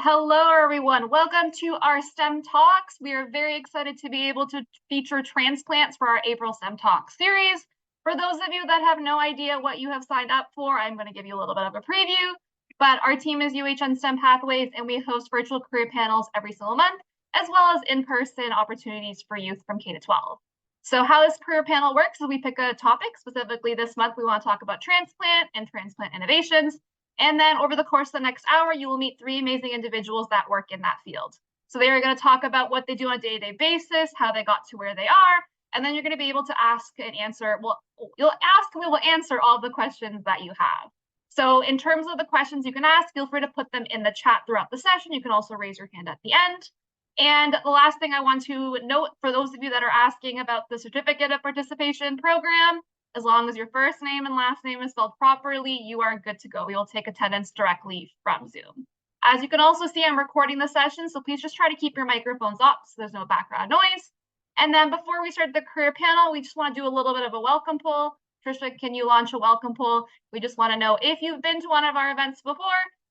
Hello, everyone. Welcome to our STEM Talks. We are very excited to be able to feature transplants for our April STEM Talk series. For those of you that have no idea what you have signed up for, I'm going to give you a little bit of a preview. But our team is UHN STEM Pathways, and we host virtual career panels every single month, as well as in-person opportunities for youth from K to 12. So how this career panel works is we pick a topic. Specifically this month, we want to talk about transplant and transplant innovations. And then over the course of the next hour, you will meet three amazing individuals that work in that field. So they are going to talk about what they do on a day-to-day basis, how they got to where they are, and then you're going to be able to ask and answer. Well, you'll ask and we will answer all the questions that you have. So in terms of the questions you can ask, feel free to put them in the chat throughout the session. You can also raise your hand at the end. And the last thing I want to note for those of you that are asking about the certificate of participation program, as long as your first name and last name is spelled properly, you are good to go. We will take attendance directly from Zoom. As you can also see, I'm recording the session, so please just try to keep your microphones up so there's no background noise. And then before we start the career panel, we just want to do a little bit of a welcome poll. Trisha, can you launch a welcome poll? We just want to know if you've been to one of our events before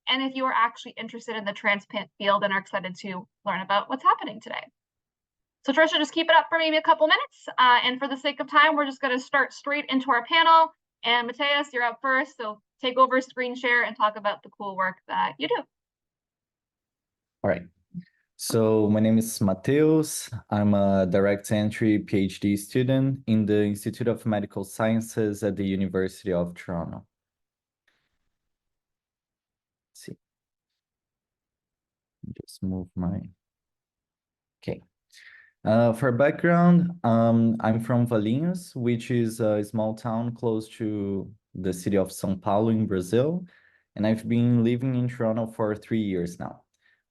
and if you are actually interested in the transplant field and are excited to learn about what's happening today. So Trisha, just keep it up for maybe a couple minutes. And for the sake of time, we're just going to start straight into our panel. And Mateus, you're up first. So take over screen share and talk about the cool work that you do. All right. So my name is Mateus. I'm a direct entry PhD student in the Institute of Medical Sciences at the University of Toronto. Let's see. Just move my... Okay. For background, I'm from Valinhos, which is a small town close to the city of São Paulo in Brazil. And I've been living in Toronto for 3 years now.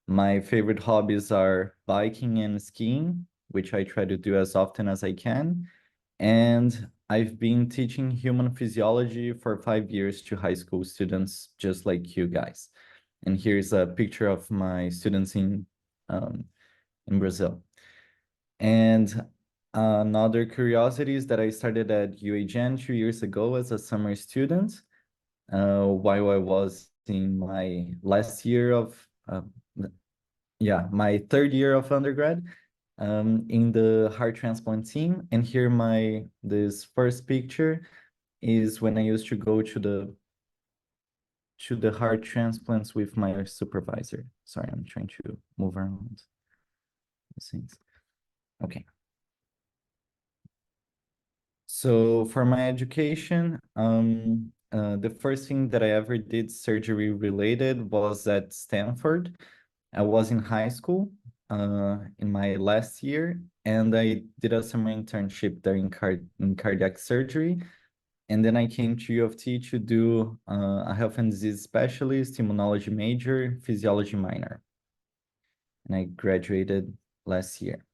My favorite hobbies are biking and skiing, which I try to do as often as I can. And I've been teaching human physiology for 5 years to high school students, just like you guys. And here's a picture of my students in Brazil. And another curiosity is that I started at UHN 2 years ago as a summer student, while I was in my last year of, my third year of undergrad, in the heart transplant team. And here this first picture is when I used to go to the heart transplants with my supervisor. Sorry, I'm trying to move around the things. Okay. So for my education, the first thing that I ever did surgery related was at Stanford. I was in high school in my last year, and I did a summer internship there in cardiac surgery. And then I came to U of T to do a health and disease specialist, immunology major, physiology minor. And I graduated last year.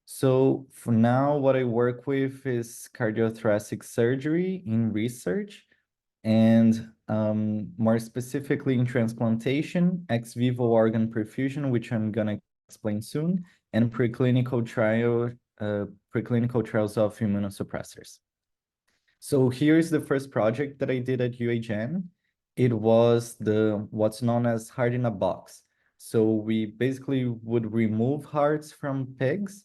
So for now, what I work with is cardiothoracic surgery in research, and more specifically in transplantation, ex vivo organ perfusion, which I'm gonna explain soon, and preclinical trials of immunosuppressors. So here's the first project that I did at UHN. It was what's known as heart in a box. So we basically would remove hearts from pigs,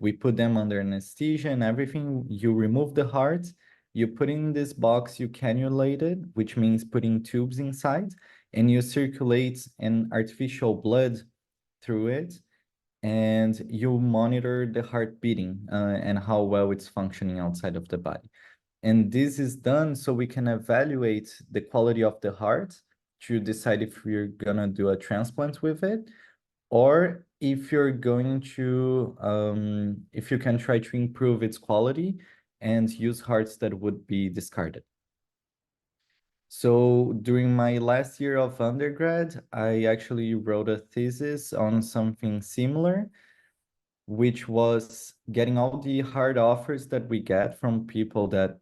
we put them under anesthesia and everything. You remove the heart, you put in this box, you cannulate it, which means putting tubes inside, and you circulate an artificial blood through it, and you monitor the heart beating and how well it's functioning outside of the body. And this is done so we can evaluate the quality of the heart to decide if we're gonna do a transplant with it, or if you're going to, if you can try to improve its quality and use hearts that would be discarded. So during my last year of undergrad, I actually wrote a thesis on something similar, which was getting all the heart offers that we get from people that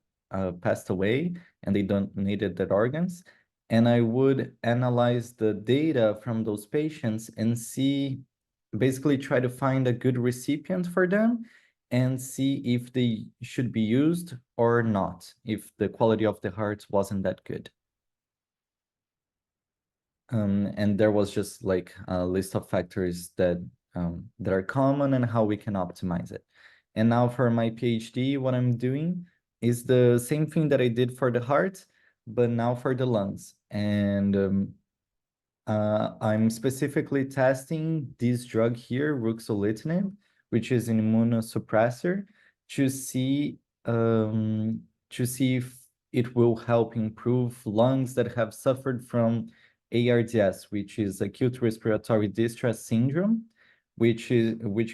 passed away and they donated their organs. And I would analyze the data from those patients and basically try to find a good recipient for them and see if they should be used or not, if the quality of the hearts wasn't that good. And there was just like a list of factors that are common and how we can optimize it. And now for my PhD, what I'm doing is the same thing that I did for the heart, but now for the lungs. And I'm specifically testing this drug here, ruxolitinib, which is an immunosuppressor, to see if it will help improve lungs that have suffered from ARDS, which is acute respiratory distress syndrome, which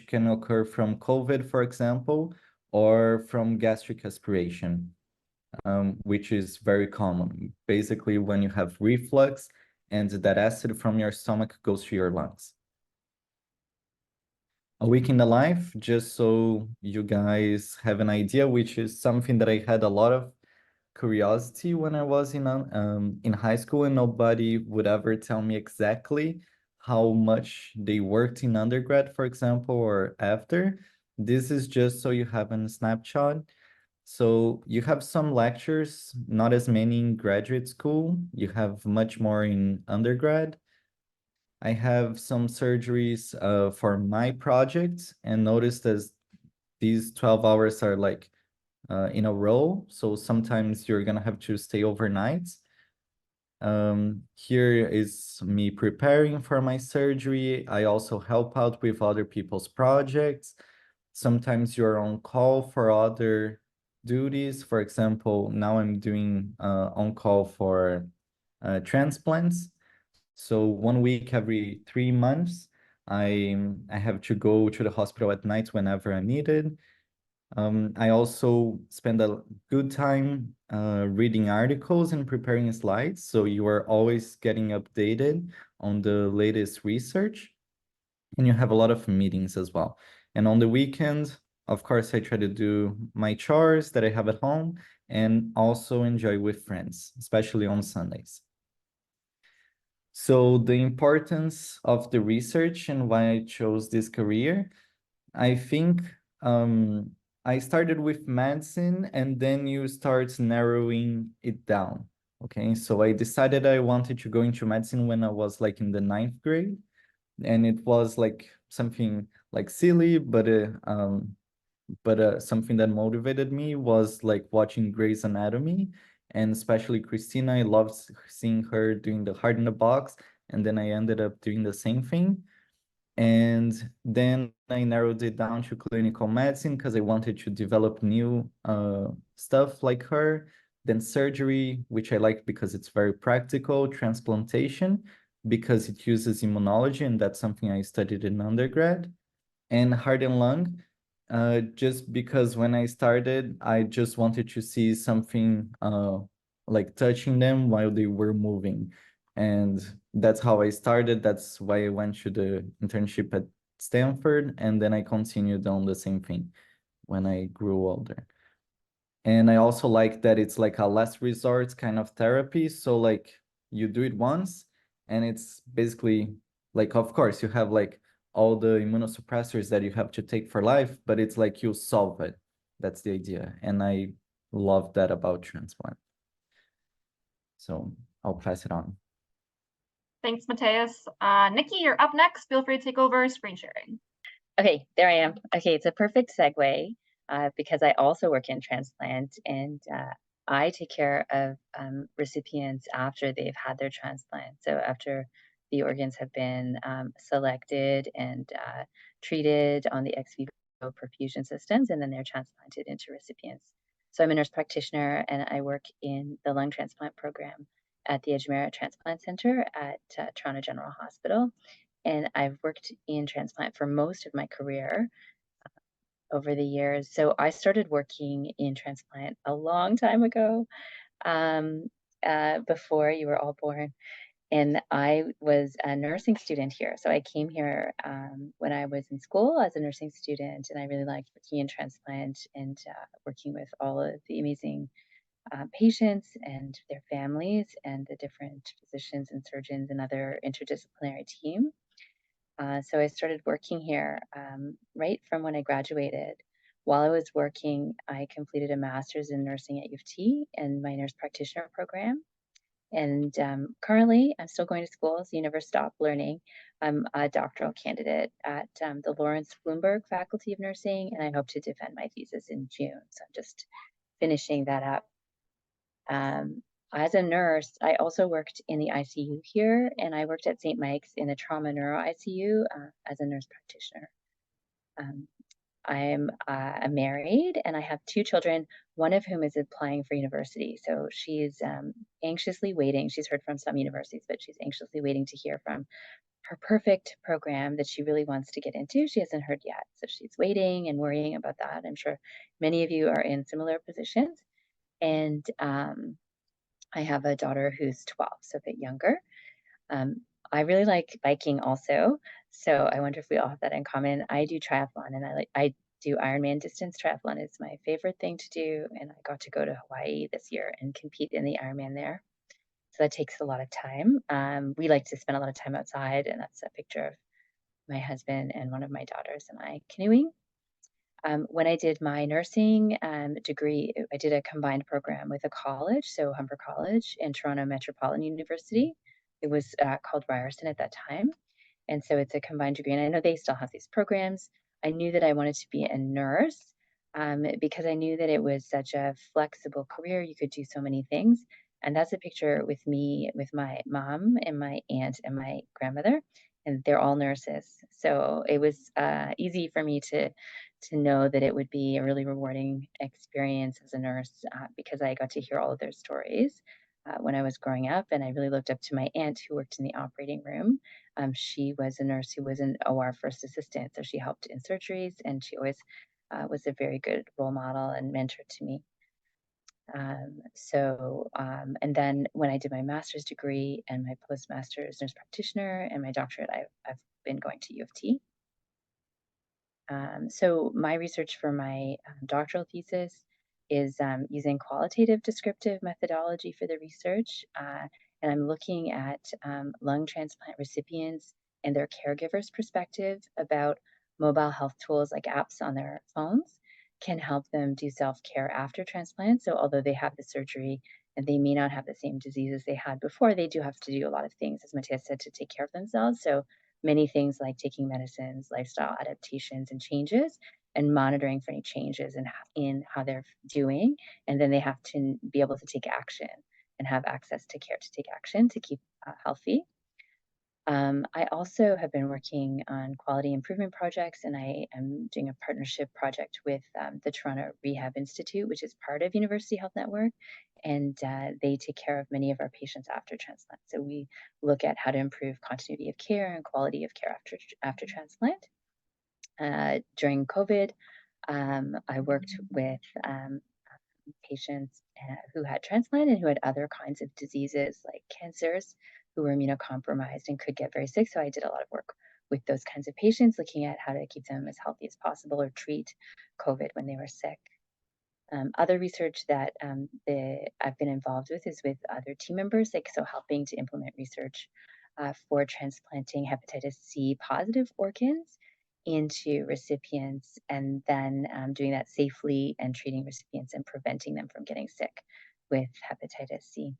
can occur from COVID, for example, or from gastric aspiration, which is very common. Basically, when you have reflux and that acid from your stomach goes to your lungs. A week in the life, just so you guys have an idea, which is something that I had a lot of curiosity when I was in high school, and nobody would ever tell me exactly how much they worked in undergrad, for example, or after. This is just so you have a snapshot. So you have some lectures, not as many in graduate school. You have much more in undergrad. I have some surgeries for my project, and notice that these 12 hours are like in a row. So sometimes you're gonna have to stay overnight. Here is me preparing for my surgery. I also help out with other people's projects. Sometimes you're on call for other duties. For example, now I'm doing on call for transplants. So 1 week every 3 months, I have to go to the hospital at night whenever I'm needed. I also spend a good time reading articles and preparing slides, so you are always getting updated on the latest research, and you have a lot of meetings as well. And on the weekend, of course, I try to do my chores that I have at home and also enjoy with friends, especially on Sundays. So the importance of the research and why I chose this career, I think I started with medicine and then you start narrowing it down. Okay, so I decided I wanted to go into medicine when I was like in the 9th grade, and it was like something like silly, but something that motivated me was like watching Grey's Anatomy, and especially Christina. I loved seeing her doing the Heart in the Box, and then I ended up doing the same thing. And then I narrowed it down to clinical medicine because I wanted to develop new stuff like her. Then surgery, which I like because it's very practical. Transplantation, because it uses immunology, and that's something I studied in undergrad. And heart and lung, just because when I started, I just wanted to see something like touching them while they were moving. And that's how I started. That's why I went to the internship at Stanford, and then I continued on the same thing when I grew older. And I also like that it's like a last resort kind of therapy. So like you do it once and it's basically like, of course, you have like all the immunosuppressors that you have to take for life, but it's like you solve it. That's the idea. And I love that about transplant. So I'll pass it on. Thanks, Mateus. Nikki, you're up next. Feel free to take over screen sharing. Okay, there I am. Okay, it's a perfect segue because I also work in transplant, and I take care of recipients after they've had their transplant. So after the organs have been selected and treated on the ex vivo perfusion systems, and then they're transplanted into recipients. So I'm a nurse practitioner, and I work in the lung transplant program at the Edgemere Transplant Center at Toronto General Hospital. And I've worked in transplant for most of my career over the years. So I started working in transplant a long time ago, before you were all born. And I was a nursing student here. So I came here when I was in school as a nursing student, and I really liked working in transplant and working with all of the amazing patients and their families and the different physicians and surgeons and other interdisciplinary team. So I started working here right from when I graduated. While I was working, I completed a master's in nursing at U of T and my nurse practitioner program. And currently, I'm still going to school, so you never stop learning. I'm a doctoral candidate at the Lawrence Bloomberg Faculty of Nursing, and I hope to defend my thesis in June. So I'm just finishing that up. As a nurse, I also worked in the ICU here, and I worked at St. Mike's in the trauma neuro ICU as a nurse practitioner. I'm married and I have 2 children, one of whom is applying for university. So she's anxiously waiting. She's heard from some universities, but she's anxiously waiting to hear from her perfect program that she really wants to get into. She hasn't heard yet. So she's waiting and worrying about that. I'm sure many of you are in similar positions. And I have a daughter who's 12, so a bit younger. I really like biking also, so I wonder if we all have that in common. I do triathlon, and I do Ironman distance triathlon. Is my favorite thing to do, and I got to go to Hawaii this year and compete in the Ironman there. So that takes a lot of time. We like to spend a lot of time outside, and that's a picture of my husband and one of my daughters and I canoeing. When I did my nursing degree, I did a combined program with a college, so Humber College and Toronto Metropolitan University. It was called Ryerson at that time. And so it's a combined degree. And I know they still have these programs. I knew that I wanted to be a nurse because I knew that it was such a flexible career. You could do so many things. And that's a picture with me, with my mom and my aunt and my grandmother. And they're all nurses. So it was easy for me to know that it would be a really rewarding experience as a nurse because I got to hear all of their stories when I was growing up. And I really looked up to my aunt who worked in the operating room. She was a nurse who was an OR first assistant. So she helped in surgeries and she always was a very good role model and mentor to me. And then when I did my master's degree and my postmaster's nurse practitioner and my doctorate, I've been going to U of T. So my research for my doctoral thesis is using qualitative descriptive methodology for the research. And I'm looking at lung transplant recipients and their caregivers' perspective about mobile health tools like apps on their phones can help them do self-care after transplant. So although they have the surgery and they may not have the same diseases they had before, they do have to do a lot of things, as Matthias said, to take care of themselves. So many things like taking medicines, lifestyle adaptations and changes, and monitoring for any changes in how they're doing. And then they have to be able to take action and have access to care to take action to keep healthy. I also have been working on quality improvement projects, and I am doing a partnership project with the Toronto Rehab Institute, which is part of University Health Network, and they take care of many of our patients after transplant. So we look at how to improve continuity of care and quality of care after transplant. During COVID, I worked with patients who had transplant and who had other kinds of diseases like cancers, who were immunocompromised and could get very sick. So I did a lot of work with those kinds of patients, looking at how to keep them as healthy as possible or treat COVID when they were sick. Other research that I've been involved with is with other team members, like so helping to implement research for transplanting hepatitis C positive organs into recipients and then doing that safely and treating recipients and preventing them from getting sick with hepatitis C.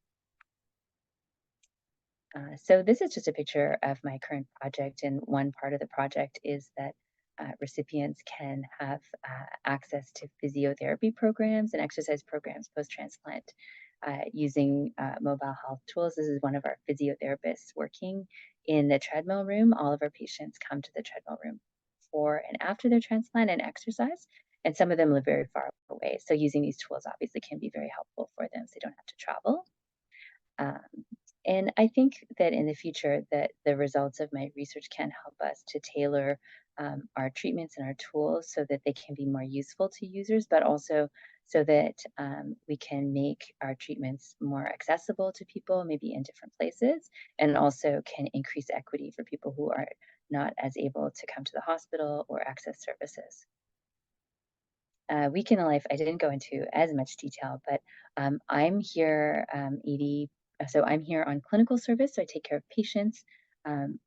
So this is just a picture of my current project, and one part of the project is that recipients can have access to physiotherapy programs and exercise programs post-transplant using mobile health tools. This is one of our physiotherapists working in the treadmill room. All of our patients come to the treadmill room before and after their transplant and exercise, and some of them live very far away. So using these tools obviously can be very helpful for them so they don't have to travel. And I think that in the future that the results of my research can help us to tailor our treatments and our tools so that they can be more useful to users, but also so that we can make our treatments more accessible to people, maybe in different places, and also can increase equity for people who are not as able to come to the hospital or access services. Week in a life, I didn't go into as much detail, but I'm here, Edie. So I'm here on clinical service. So I take care of patients in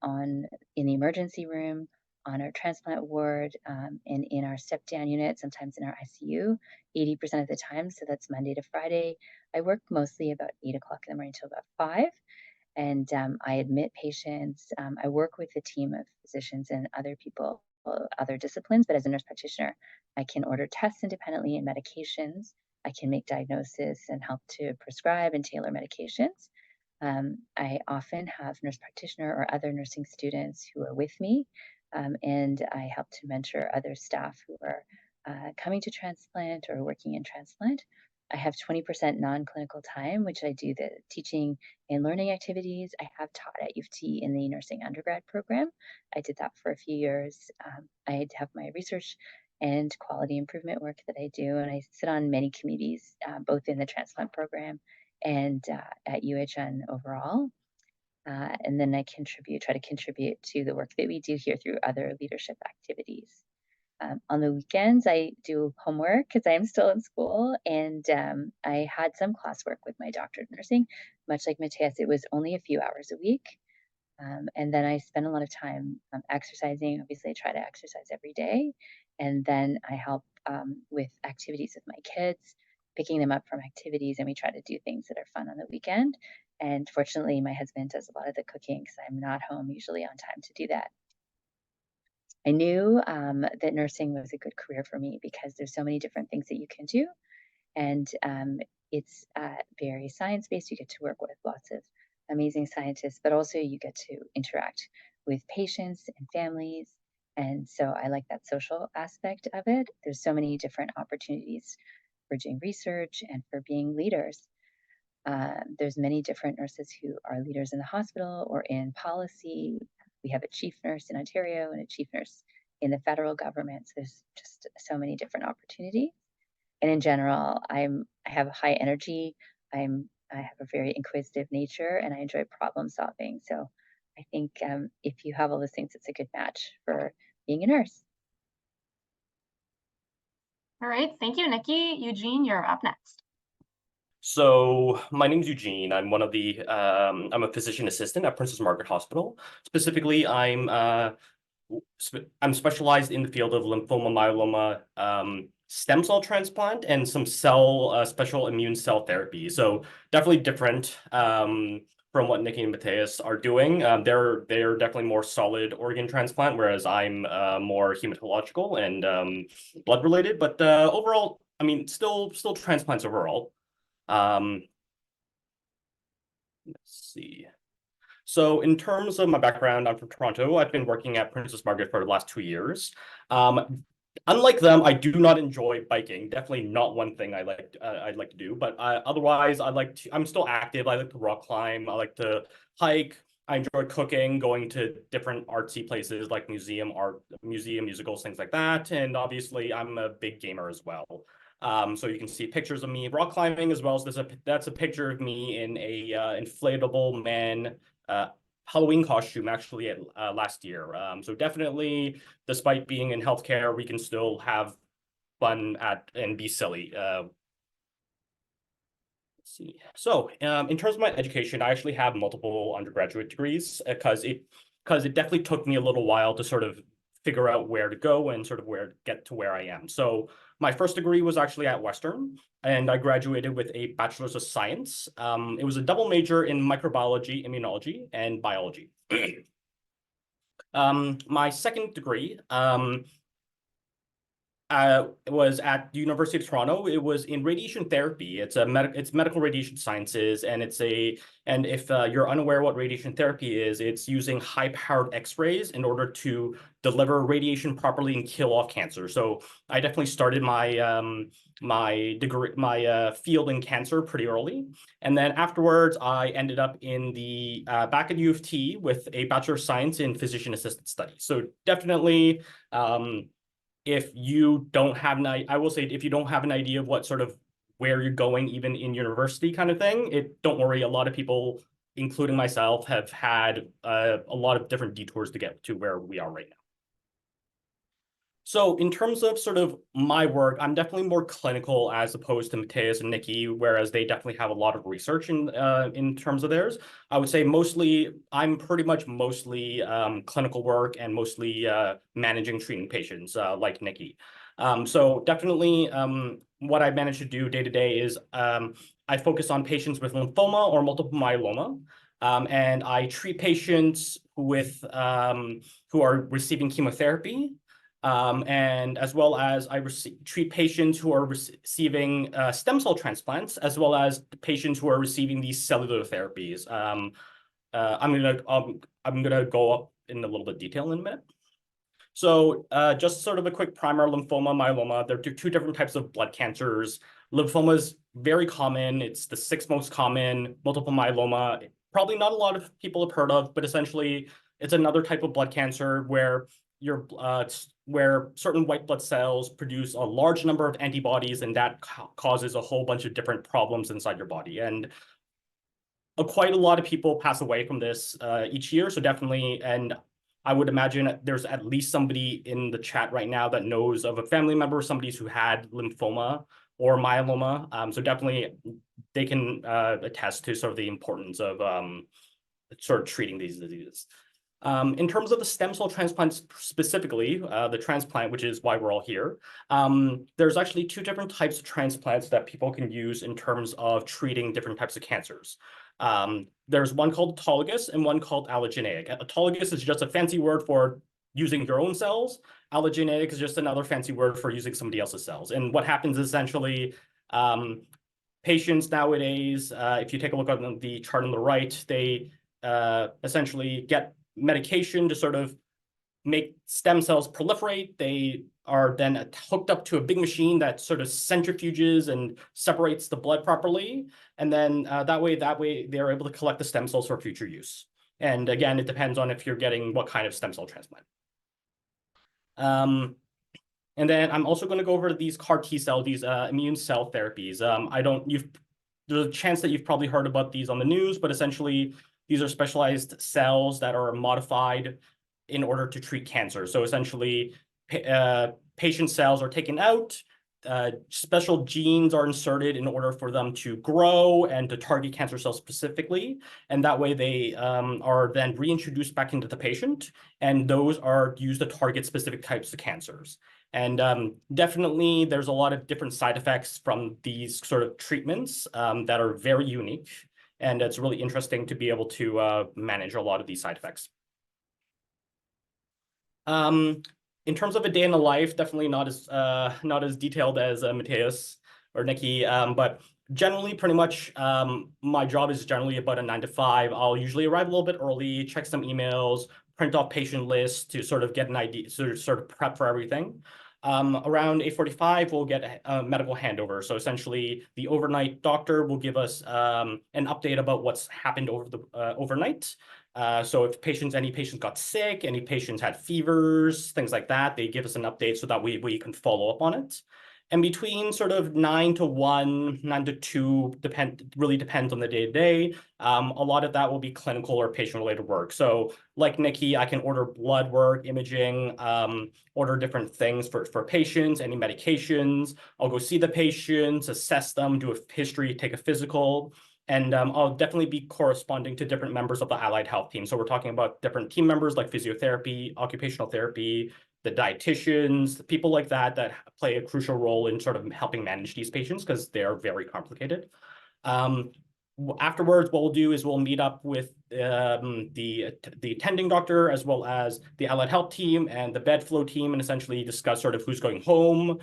the emergency room, on our transplant ward and in our step-down unit, sometimes in our ICU, 80% of the time. So that's Monday to Friday. I work mostly about 8 o'clock in the morning till about 5. And I admit patients. I work with a team of physicians and other people, other disciplines, but as a nurse practitioner, I can order tests independently and medications. I can make diagnosis and help to prescribe and tailor medications. I often have nurse practitioner or other nursing students who are with me, and I help to mentor other staff who are coming to transplant or working in transplant. I have 20% non-clinical time, which I do the teaching and learning activities. I have taught at U of T in the nursing undergrad program. I did that for a few years. I have my research and quality improvement work that I do, and I sit on many committees, both in the transplant program and at UHN overall. And then I try to contribute to the work that we do here through other leadership activities. On the weekends, I do homework because I'm still in school, and I had some classwork with my doctorate of nursing. Much like Matthias, it was only a few hours a week. And then I spend a lot of time exercising. Obviously, I try to exercise every day. And then I help with activities with my kids, picking them up from activities, and we try to do things that are fun on the weekend. And fortunately, my husband does a lot of the cooking because I'm not home usually on time to do that. I knew that nursing was a good career for me because there's so many different things that you can do. And it's very science-based. You get to work with lots of amazing scientists, but also you get to interact with patients and families. And so I like that social aspect of it. There's so many different opportunities for doing research and for being leaders. There's many different nurses who are leaders in the hospital or in policy. We have a chief nurse in Ontario and a chief nurse in the federal government. So there's just so many different opportunities. And in general, I have high energy. I have a very inquisitive nature, and I enjoy problem solving. So I think if you have all those things, it's a good match for being a nurse. All right, thank you, Nikki. Eugene, you're up next. So my name is Eugene. I'm one of the I'm a physician assistant at Princess Margaret Hospital. Specifically, I'm specialized in the field of lymphoma, myeloma, stem cell transplant, and some special immune cell therapy. So definitely different from what Nikki and Matthias are doing. They're definitely more solid organ transplant, whereas I'm more hematological and blood related. But overall, I mean, still transplants overall. Let's see. So in terms of my background, I'm from Toronto. I've been working at Princess Margaret for the last 2 years. Unlike them, I do not enjoy biking. Definitely not one thing I'd like to do. But otherwise, I'm still active. I like to rock climb. I like to hike. I enjoy cooking, going to different artsy places like musicals, things like that. And obviously, I'm a big gamer as well. So you can see pictures of me rock climbing, as well as that's a picture of me in a inflatable man Halloween costume actually last year. So definitely, despite being in healthcare, we can still have fun and be silly. Let's see. So in terms of my education, I actually have multiple undergraduate degrees because it definitely took me a little while to sort of figure out where to go and sort of get to where I am. So my first degree was actually at Western, and I graduated with a Bachelor's of Science. It was a double major in microbiology, immunology, and biology. My second degree was at the University of Toronto. It was in radiation therapy. It's medical radiation sciences, and if you're unaware what radiation therapy is, it's using high-powered X-rays in order to deliver radiation properly and kill off cancer. So I definitely started my my field in cancer pretty early, and then afterwards I ended up in the back at U of T with a Bachelor of Science in Physician Assistant Studies. So definitely. If you don't have I will say, if you don't have an idea of what sort of where you're going, even in university kind of thing, don't worry. A lot of people, including myself, have had a lot of different detours to get to where we are right now. So in terms of sort of my work, I'm definitely more clinical as opposed to Mateus and Nikki, whereas they definitely have a lot of research in terms of theirs. I would say I'm pretty much mostly clinical work and mostly managing treating patients like Nikki. So definitely what I manage to do day to day is I focus on patients with lymphoma or multiple myeloma. And I treat patients who are receiving chemotherapy. And as well as I treat patients who are receiving stem cell transplants, as well as patients who are receiving these cellular therapies. I'm gonna go up in a little bit of detail in a minute. So just sort of a quick primer: lymphoma, myeloma. They're two different types of blood cancers. Lymphoma is very common. It's the 6th most common. Multiple myeloma, probably not a lot of people have heard of, but essentially it's another type of blood cancer where where certain white blood cells produce a large number of antibodies, and that causes a whole bunch of different problems inside your body. And quite a lot of people pass away from this each year. So definitely, and I would imagine there's at least somebody in the chat right now that knows of a family member, somebody who had lymphoma or myeloma. So definitely they can attest to sort of the importance of sort of treating these diseases. In terms of the stem cell transplants specifically, the transplant, which is why we're all here, there's actually 2 different types of transplants that people can use in terms of treating different types of cancers. There's one called autologous and one called allogeneic. Autologous is just a fancy word for using your own cells. Allogeneic is just another fancy word for using somebody else's cells. And what happens essentially, patients nowadays, if you take a look at the chart on the right, they essentially get medication to sort of make stem cells proliferate. They are then hooked up to a big machine that sort of centrifuges and separates the blood properly. And then that way they're able to collect the stem cells for future use. And again, it depends on if you're getting what kind of stem cell transplant. And then I'm also going to go over these CAR T cell, these immune cell therapies. There's a chance that you've probably heard about these on the news, but essentially these are specialized cells that are modified in order to treat cancer. So essentially, patient cells are taken out, special genes are inserted in order for them to grow and to target cancer cells specifically. And that way they are then reintroduced back into the patient, and those are used to target specific types of cancers. And definitely there's a lot of different side effects from these sort of treatments that are very unique. And it's really interesting to be able to manage a lot of these side effects. In terms of a day in the life, definitely not as detailed as Mateus or Nikki, but generally pretty much my job is generally about a 9 to 5. I'll usually arrive a little bit early, check some emails, print off patient lists to sort of get an idea, sort of prep for everything. Around 8:45, we'll get a medical handover. So essentially, the overnight doctor will give us an update about what's happened over the overnight. So if any patients got sick, any patients had fevers, things like that, they give us an update so that we can follow up on it. And between sort of 9 to 1, 9 to 2, really depends on the day-to-day. A lot of that will be clinical or patient-related work. So like Nikki, I can order blood work, imaging, order different things for patients, any medications. I'll go see the patients, assess them, do a history, take a physical. And I'll definitely be corresponding to different members of the allied health team. So we're talking about different team members like physiotherapy, occupational therapy, the dietitians, the people like that play a crucial role in sort of helping manage these patients because they are very complicated. Afterwards, what we'll do is we'll meet up with the attending doctor as well as the allied health team and the bed flow team, and essentially discuss sort of who's going home,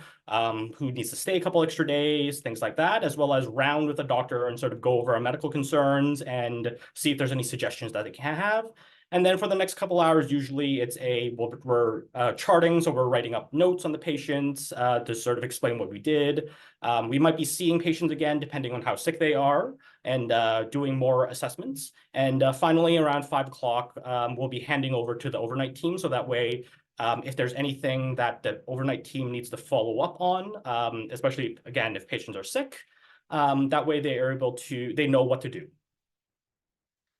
who needs to stay a couple extra days, things like that, as well as round with the doctor and sort of go over our medical concerns and see if there's any suggestions that they can have. And then for the next couple hours, usually we're charting, so we're writing up notes on the patients to sort of explain what we did. We might be seeing patients again, depending on how sick they are, and doing more assessments. And finally, around 5 o'clock, we'll be handing over to the overnight team. So that way, if there's anything that the overnight team needs to follow up on, especially, again, if patients are sick, that way they know what to do.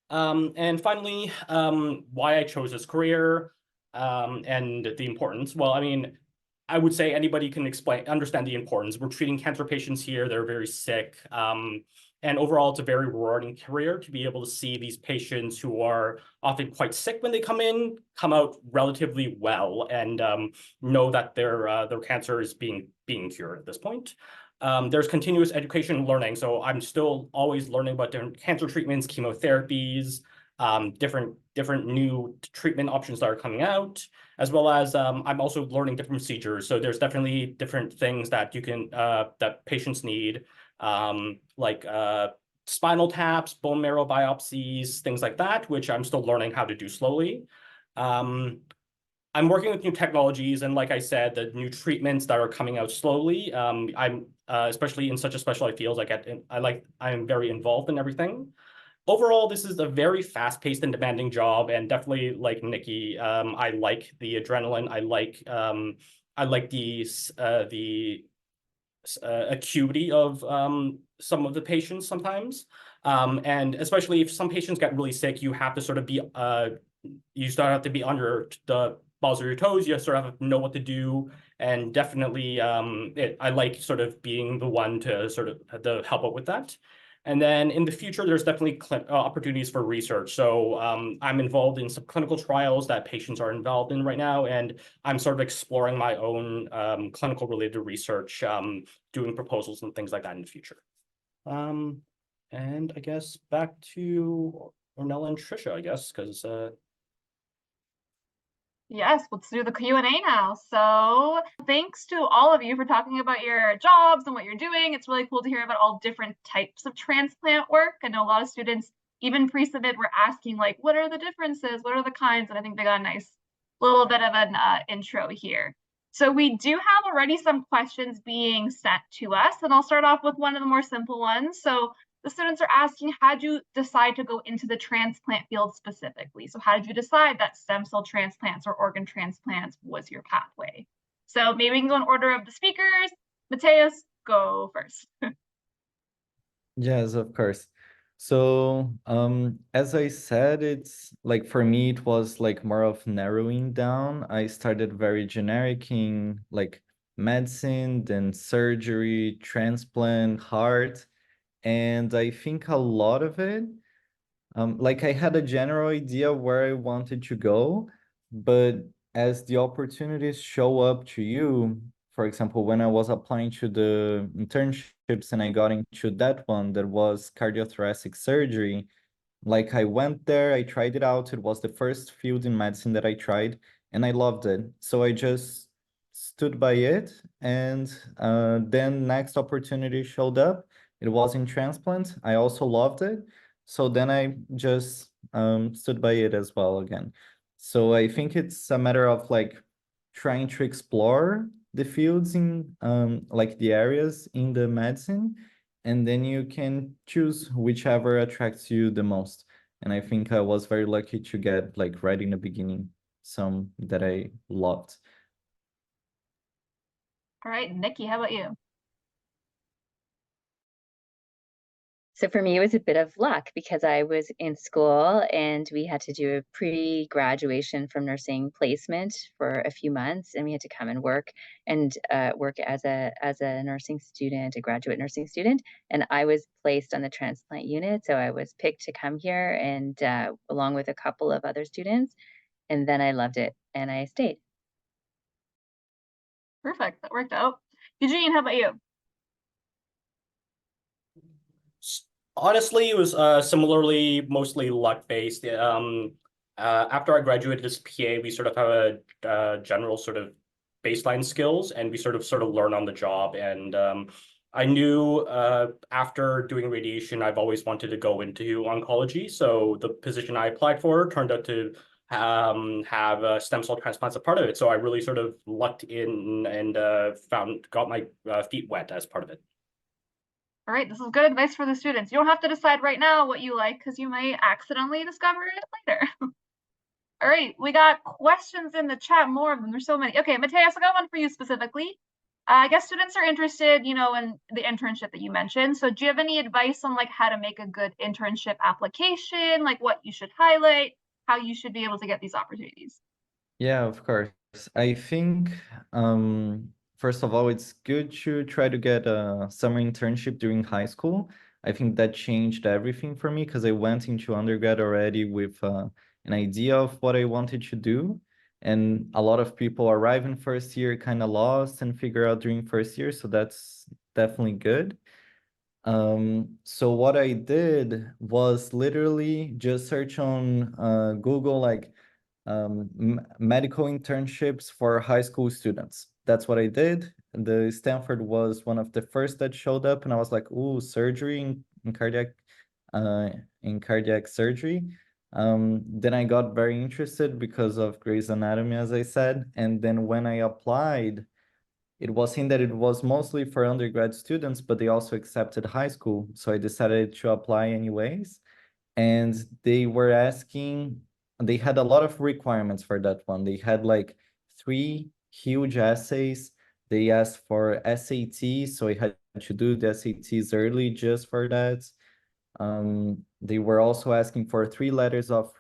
And finally, why I chose this career and the importance. Well, I mean, I would say anybody can understand the importance. We're treating cancer patients here. They're very sick. And overall, it's a very rewarding career to be able to see these patients who are often quite sick when they come in, come out relatively well, and know that their cancer is being cured at this point. There's continuous education and learning. So I'm still always learning about different cancer treatments, chemotherapies, different new treatment options that are coming out, as well as I'm also learning different procedures. So there's definitely different things that you can that patients need, like spinal taps, bone marrow biopsies, things like that, which I'm still learning how to do slowly. I'm working with new technologies, and like I said, the new treatments that are coming out slowly. I'm especially in such a specialized field, I'm very involved in everything. Overall, this is a very fast-paced and demanding job, and definitely like Nikki, I like the adrenaline. I like the acuity of some of the patients sometimes, and especially if some patients get really sick, you have to sort of be you start have to be under the balls of your toes. You sort of have to know what to do, and definitely I like sort of being the one to sort of to help out with that. And then in the future, there's definitely opportunities for research. So I'm involved in some clinical trials that patients are involved in right now, and I'm sort of exploring my own clinical related research, doing proposals and things like that in the future. And I guess back to Ornella and Trisha, I guess, because Yes, let's do the Q&A now. So thanks to all of you for talking about your jobs and what you're doing. It's really cool to hear about all different types of transplant work. I know a lot of students, even pre-submit, were asking like, what are the differences? What are the kinds? And I think they got a nice little bit of an intro here. So we do have already some questions being sent to us, and I'll start off with one of the more simple ones. So the students are asking, how did you decide to go into the transplant field specifically? So how did you decide that stem cell transplants or organ transplants was your pathway? So maybe we can go in order of the speakers. Mateus, go first. Yes, of course. So, as I said, it's like for me, it was like more of narrowing down. I started very generic in like medicine, then surgery, transplant, heart. And I think a lot of it, like I had a general idea where I wanted to go, but as the opportunities show up to you, for example, when I was applying to the internships and I got into that one that was cardiothoracic surgery, like I went there, I tried it out. It was the first field in medicine that I tried, and I loved it. So I just stood by it, and then next opportunity showed up. It was in transplant. I also loved it. So then I just stood by it as well again. So I think it's a matter of like trying to explore the fields in like the areas in the medicine, and then you can choose whichever attracts you the most. And I think I was very lucky to get like right in the beginning some that I loved. All right, Nikki, how about you? So for me, it was a bit of luck because I was in school and we had to do a pre-graduation from nursing placement for a few months, and we had to come and work as a nursing student, a graduate nursing student. And I was placed on the transplant unit, so I was picked to come here and along with a couple of other students, and then I loved it and I stayed. Perfect, that worked out. Eugene, how about you? honestly, it was similarly mostly luck-based. After I graduated as PA, we sort of have a general sort of baseline skills, and we sort of learn on the job. And I knew after doing radiation, I've always wanted to go into oncology. So the position I applied for turned out to have stem cell transplants a part of it. So I really sort of lucked in and got my feet wet as part of it. All right, this is good advice for the students. You don't have to decide right now what you like because you might accidentally discover it later. All right, we got questions in the chat, more of them. There's so many. Okay, Mateus, I got one for you specifically. I guess students are interested, in the internship that you mentioned. So do you have any advice on like how to make a good internship application, like what you should highlight, how you should be able to get these opportunities? Yeah, of course. I think, first of all, it's good to try to get a summer internship during high school. I think that changed everything for me because I went into undergrad already with an idea of what I wanted to do. And a lot of people arrive in first year kind of lost and figure out during first year. So that's definitely good. So what I did was literally just search on Google, like medical internships for high school students. That's what I did. The Stanford was one of the first that showed up, and I was like, "Ooh, surgery in cardiac surgery." Then I got very interested because of Grey's Anatomy, as I said, and then when I applied, it was seen that it was mostly for undergrad students, but they also accepted high school, so I decided to apply anyways. And they had a lot of requirements for that one. They had like 3 huge essays. They asked for SAT, so I had to do the SATs early just for that. They were also asking for 3 letters of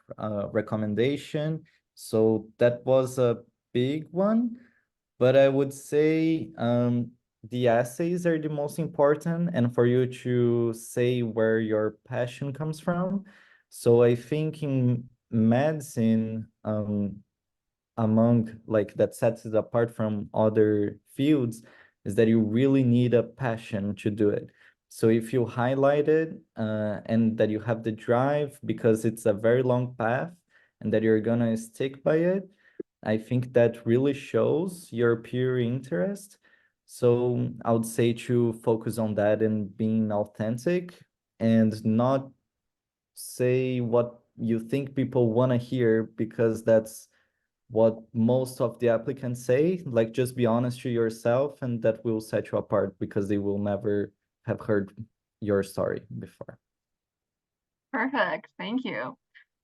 recommendation, so that was a big one. But I would say the essays are the most important, and for you to say where your passion comes from. So I think in medicine, among like that sets it apart from other fields, is that you really need a passion to do it. So if you highlight it and that you have the drive because it's a very long path and that you're gonna stick by it, I think that really shows your pure interest. So I would say to focus on that and being authentic and not say what you think people want to hear because that's what most of the applicants say. Like, just be honest to yourself, and that will set you apart because they will never have heard your story before. Perfect. Thank you.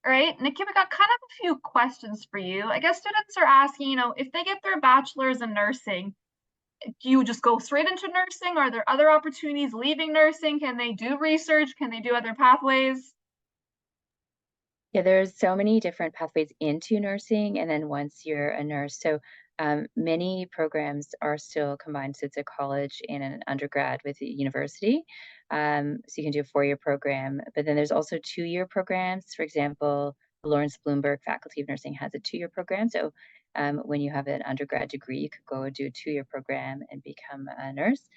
All right, Nikki, we got kind of a few questions for you. I guess students are asking, if they get their bachelor's in nursing, do you just go straight into nursing? Are there other opportunities leaving nursing? Can they do research? Can they do other pathways? Yeah, there's so many different pathways into nursing, and then once you're a nurse. So many programs are still combined. So it's a college and an undergrad with a university. So you can do a 4-year program, but then there's also 2-year programs. For example, the Lawrence Bloomberg Faculty of Nursing has a 2-year program. So when you have an undergrad degree, you could go do a 2-year program and become a nurse.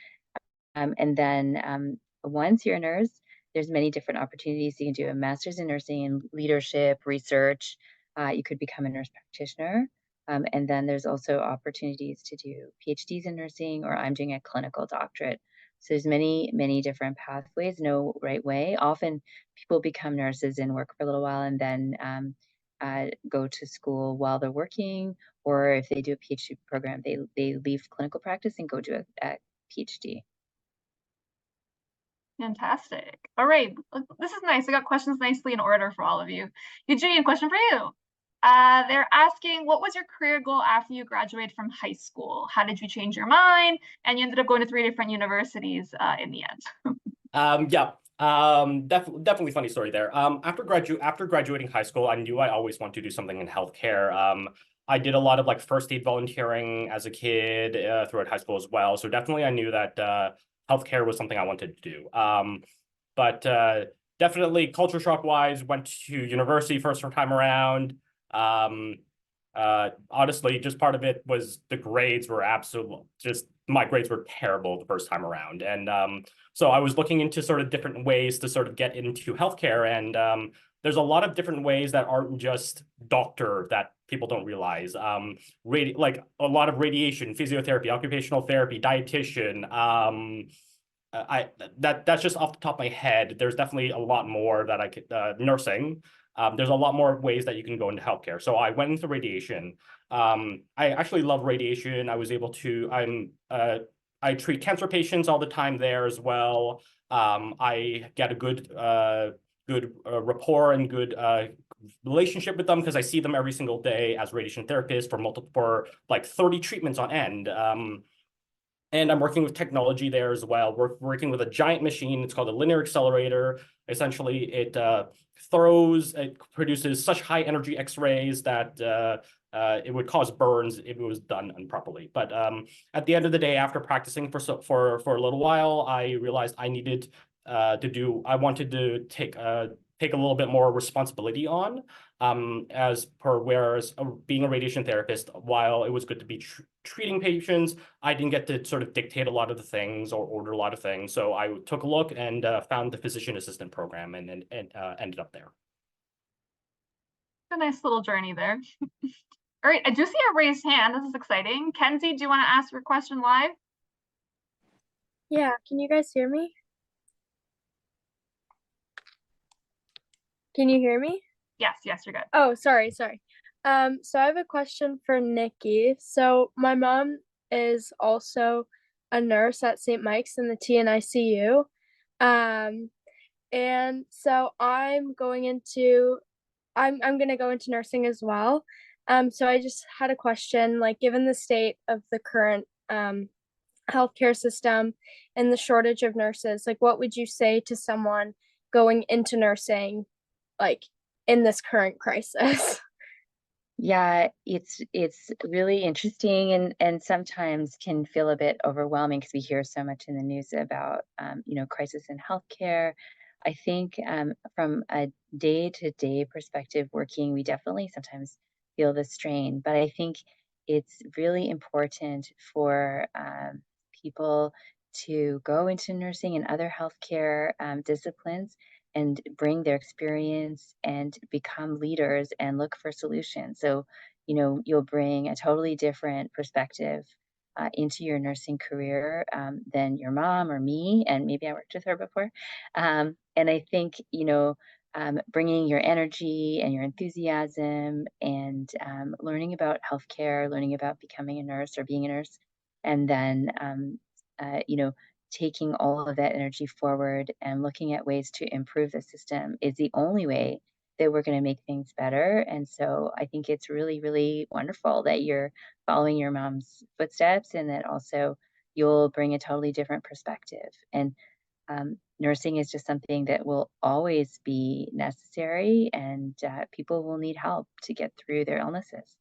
And then once you're a nurse, there's many different opportunities. You can do a master's in nursing and leadership, research. You could become a nurse practitioner. And then there's also opportunities to do PhDs in nursing, or I'm doing a clinical doctorate. So there's many, many different pathways, no right way. Often people become nurses and work for a little while and then go to school while they're working, or if they do a PhD program, they leave clinical practice and go do a PhD. Fantastic. All right, this is nice. I got questions nicely in order for all of you. Eugene, question for you. They're asking, what was your career goal after you graduated from high school? How did you change your mind? And you ended up going to 3 different universities in the end. Definitely funny story there. After graduating high school, I knew I always wanted to do something in healthcare. I did a lot of like first aid volunteering as a kid throughout high school as well. So definitely I knew that healthcare was something I wanted to do. But definitely culture shock wise, went to university first time around. Honestly, just part of it was the grades were my grades were terrible the first time around. And so I was looking into sort of different ways to sort of get into healthcare. And there's a lot of different ways that aren't just doctor that people don't realize. Like a lot of radiation, physiotherapy, occupational therapy, dietitian. That's just off the top of my head. There's definitely a lot more that I could, nursing. There's a lot more ways that you can go into healthcare. So I went into radiation. I actually love radiation. I was able to, I treat cancer patients all the time there as well. I get a good rapport and good relationship with them because I see them every single day as radiation therapists for like 30 treatments on end. And I'm working with technology there as well. We're working with a giant machine. It's called a linear accelerator. Essentially, it produces such high energy X-rays that it would cause burns if it was done improperly. But at the end of the day, after practicing for a little while, I realized I needed I wanted to take a little bit more responsibility on, whereas being a radiation therapist, while it was good to be treating patients, I didn't get to sort of dictate a lot of the things or order a lot of things. So I took a look and found the physician assistant program and ended up there. A nice little journey there. All right, I do see a raised hand. This is exciting. Kenzie, do you want to ask your question live? Yeah, can you guys hear me? Can you hear me? Yes, you're good. Oh, sorry. So I have a question for Nikki. So my mom is also a nurse at St. Mike's in the TNICU. And so I'm gonna go into nursing as well. So I just had a question, like given the state of the current healthcare system and the shortage of nurses, like what would you say to someone going into nursing, like in this current crisis? Yeah, it's really interesting and sometimes can feel a bit overwhelming because we hear so much in the news about crisis in healthcare. I think from a day-to-day perspective working, we definitely sometimes feel the strain, but I think it's really important for people to go into nursing and other healthcare disciplines and bring their experience and become leaders and look for solutions. So, you'll bring a totally different perspective into your nursing career than your mom or me, and maybe I worked with her before. And I think, bringing your energy and your enthusiasm and learning about healthcare, learning about becoming a nurse or being a nurse, and then, taking all of that energy forward and looking at ways to improve the system is the only way that we're going to make things better. And so I think it's really, really wonderful that you're following your mom's footsteps and that also you'll bring a totally different perspective. And nursing is just something that will always be necessary, and people will need help to get through their illnesses.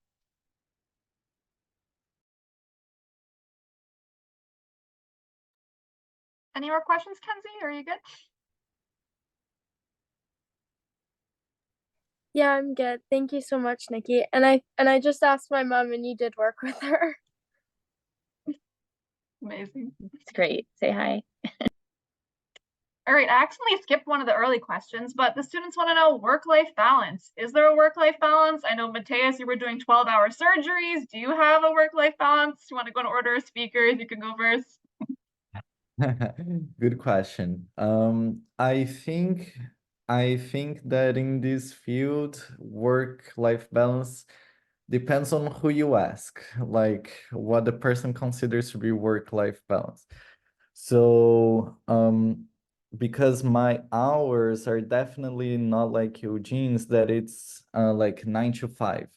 Any more questions, Kenzie? Are you good? Yeah, I'm good. Thank you so much, Nikki. And I just asked my mom and you did work with her. Amazing. It's great. Say hi. All right, I accidentally skipped one of the early questions, but the students want to know work-life balance. Is there a work-life balance? I know, Mateus, you were doing 12-hour surgeries. Do you have a work-life balance? Do you want to go in order of speakers? You can go first. Good question. I think that in this field, work-life balance depends on who you ask, like what the person considers to be work-life balance. So, because my hours are definitely not like Eugene's, that it's like 9 to 5,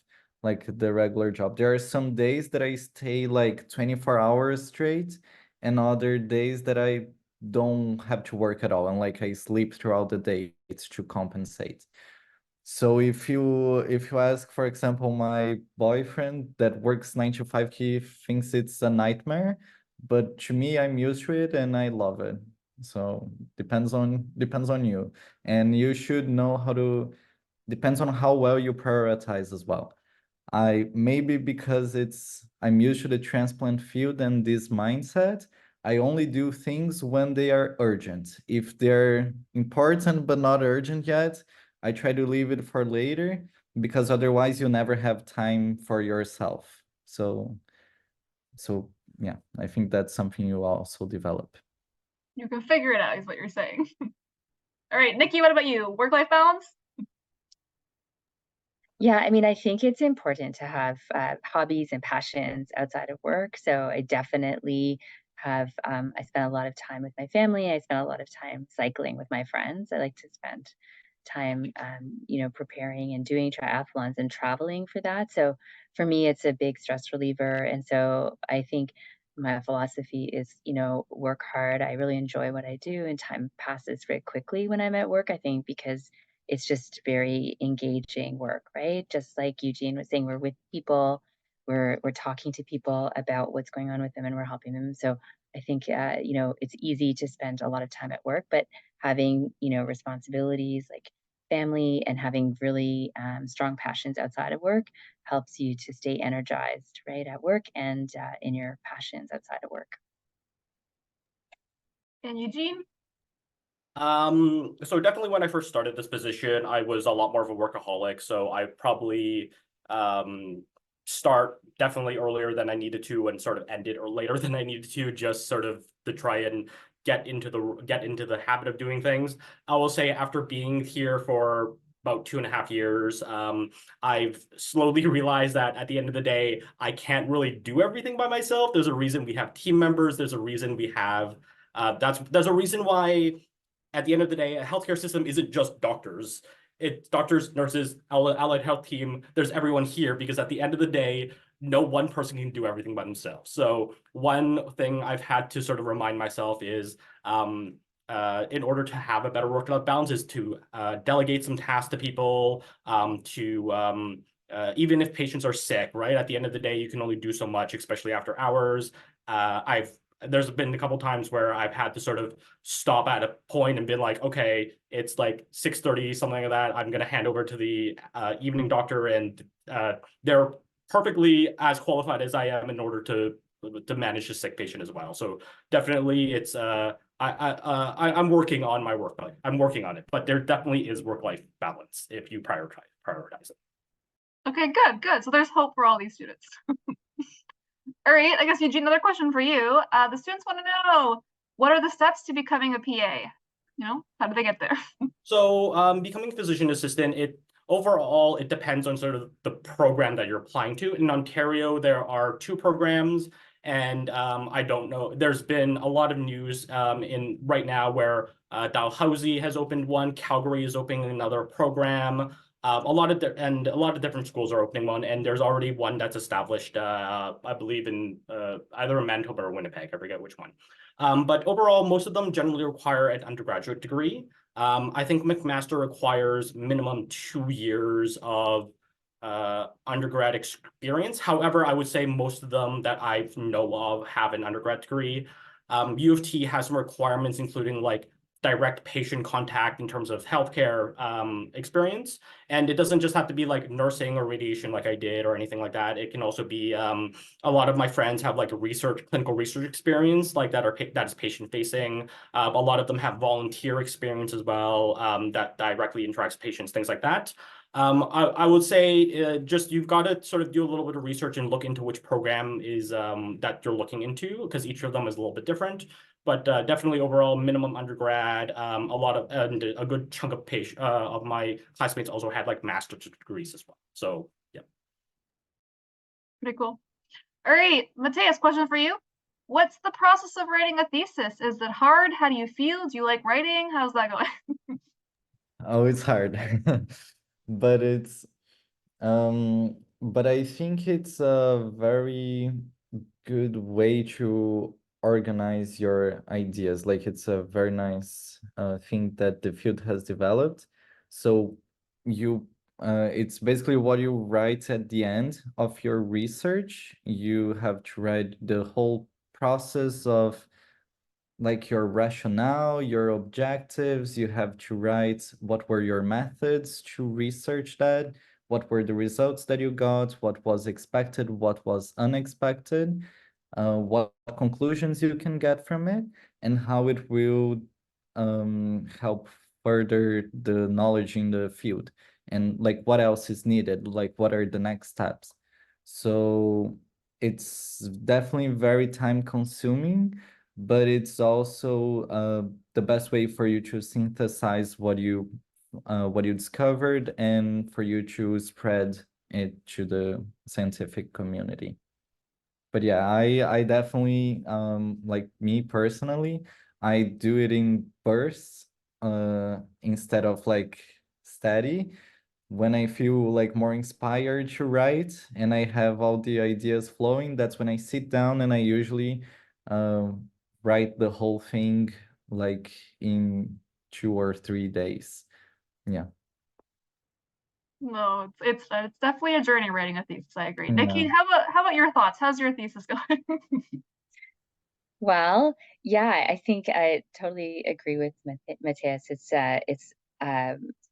like the regular job. There are some days that I stay like 24 hours straight, and other days that I don't have to work at all, and like I sleep throughout the day. It's to compensate. So if you ask, for example, my boyfriend that works 9 to 5, he thinks it's a nightmare, but to me, I'm used to it and I love it. So depends on you, and you should know how to. Depends on how well you prioritize as well. I maybe because I'm used to the transplant field and this mindset, I only do things when they are urgent. If they're important but not urgent yet, I try to leave it for later because otherwise you never have time for yourself. So yeah, I think that's something you also develop. You can figure it out, is what you're saying. All right, Nikki, what about you? Work-life balance? Yeah, I mean, I think it's important to have hobbies and passions outside of work. So I definitely have, I spend a lot of time with my family. I spend a lot of time cycling with my friends. I like to spend time, preparing and doing triathlons and traveling for that. So for me, it's a big stress reliever. And so I think my philosophy is, work hard. I really enjoy what I do, and time passes very quickly when I'm at work, I think, because it's just very engaging work, right? Just like Eugene was saying, we're with people, we're talking to people about what's going on with them, and we're helping them. So I think it's easy to spend a lot of time at work, but having responsibilities like family and having really strong passions outside of work helps you to stay energized, right, at work and in your passions outside of work. And Eugene? So definitely when I first started this position, I was a lot more of a workaholic. So I probably start definitely earlier than I needed to and sort of end it or later than I needed to, just sort of to try and get into the habit of doing things. I will say after being here for about 2.5 years, I've slowly realized that at the end of the day, I can't really do everything by myself. There's a reason we have team members. There's a reason we have there's a reason why at the end of the day, a healthcare system isn't just doctors. It's doctors, nurses, allied health team. There's everyone here because at the end of the day, no one person can do everything by themselves. So one thing I've had to sort of remind myself is in order to have a better work-life balance is to delegate some tasks to people, even if patients are sick, right? At the end of the day, you can only do so much, especially after hours. There's been a couple times where I've had to sort of stop at a point and been like, okay, it's like 6:30, something like that. I'm going to hand over to the evening doctor, and they're perfectly as qualified as I am in order to manage a sick patient as well. So definitely, it's I'm working on my work life. I'm working on it, but there definitely is work-life balance if you prioritize it. Okay, good. So there's hope for all these students. All right, I guess Eugene, another question for you. The students want to know, what are the steps to becoming a PA? How do they get there? So becoming a physician assistant, overall, it depends on sort of the program that you're applying to. In Ontario, there are 2 programs, and I don't know. There's been a lot of news in right now where Dalhousie has opened one, Calgary is opening another program. A lot of different schools are opening one, and there's already one that's established, I believe in either in Manitoba or Winnipeg. I forget which one. But overall, most of them generally require an undergraduate degree. I think McMaster requires minimum 2 years of undergrad experience. However, I would say most of them that I know of have an undergrad degree. U of T has some requirements, including like direct patient contact in terms of healthcare experience. And it doesn't just have to be like nursing or radiation like I did or anything like that. It can also be a lot of my friends have like clinical research experience like that is patient facing. A lot of them have volunteer experience as well that directly interacts with patients, things like that. I would say just you've got to sort of do a little bit of research and look into which program is that you're looking into, because each of them is a little bit different. But definitely overall minimum undergrad. And a good chunk of my classmates also had like master's degrees as well. So yeah. Pretty cool. All right, Mateus, question for you. What's the process of writing a thesis? Is it hard? How do you feel? Do you like writing? How's that going? Oh, it's hard. But but I think it's a very good way to organize your ideas. Like it's a very nice thing that the field has developed. So it's basically what you write at the end of your research. You have to write the whole process of like your rationale, your objectives. You have to write what were your methods to research that, what were the results that you got, what was expected, what was unexpected, what conclusions you can get from it, and how it will help further the knowledge in the field, and like what else is needed, like what are the next steps. So it's definitely very time consuming, but it's also the best way for you to synthesize what you discovered and for you to spread it to the scientific community. But yeah, I definitely like me personally, I do it in bursts instead of like steady. When I feel like more inspired to write and I have all the ideas flowing, that's when I sit down and I usually write the whole thing like in 2 or 3 days. Yeah. No, it's definitely a journey writing a thesis. I agree. Nikki, Yeah. how about your thoughts? How's your thesis going? Well, yeah, I think I totally agree with Matthias. It's